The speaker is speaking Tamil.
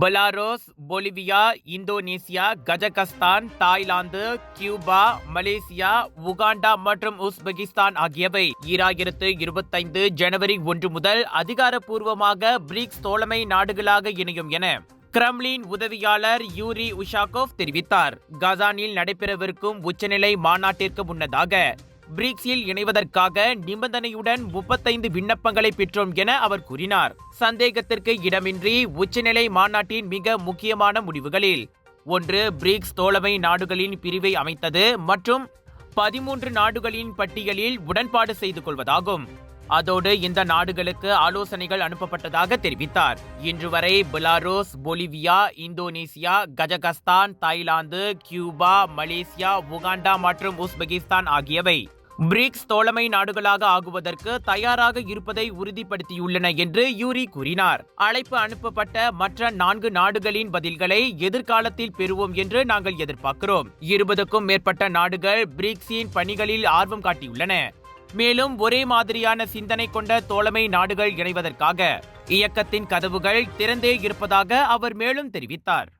பெலாரோஸ், Bolivia, Indonesia, Kazakhstan, Thailand, Cuba, Malaysia, Uganda மற்றும் உஸ்பெகிஸ்தான் ஆகியவை 2025 ஜனவரி 1 முதல் அதிகாரப்பூர்வமாக பிரிக்ஸ் தோழமை நாடுகளாக இணையும் என கிரெம்ளின் உதவியாளர் யூரி உஷாகோவ் தெரிவித்தார். கசானில் நடைபெறவிருக்கும் உச்சநிலை மாநாட்டிற்கு முன்னதாக பிரிக்ஸில் இணைவதற்காக நிபந்தனையுடன் 35 விண்ணப்பங்களை பெற்றோம் என அவர் கூறினார். சந்தேகத்திற்கு இடமின்றி உச்சநிலை மாநாட்டின் மிக முக்கியமான முடிவுகளில் ஒன்று பிரிக்ஸ் தோழமை நாடுகளின் பிரிவை அமைத்தது மற்றும் 13 நாடுகளின் பட்டியலில் உடன்பாடு செய்து கொள்வதாகும். அதோடு இந்த நாடுகளுக்கு ஆலோசனைகள் அனுப்பப்பட்டதாக தெரிவித்தார். இன்று வரை Belarus, Bolivia, Indonesia, Kazakhstan, Thailand, Cuba, Malaysia, Uganda மற்றும் உஸ்பெகிஸ்தான் ஆகியவை பிரிக்ஸ் தோழமை நாடுகளாக ஆகுவதற்கு தயாராக இருப்பதை உறுதிப்படுத்தியுள்ளன என்று யூரி கூறினார். அழைப்பு அனுப்பப்பட்ட மற்ற 4 நாடுகளின் பதில்களை எதிர்காலத்தில் பெறுவோம் என்று நாங்கள் எதிர்பார்க்கிறோம். 20க்கும் மேற்பட்ட நாடுகள் பிரிக்ஸின் பணிகளில் ஆர்வம் காட்டியுள்ளன. மேலும் ஒரே மாதிரியான சிந்தனை கொண்ட தோழமை நாடுகள் இணைவதற்காக இயக்கத்தின் கதவுகள் திறந்தே இருப்பதாக அவர் மேலும் தெரிவித்தார்.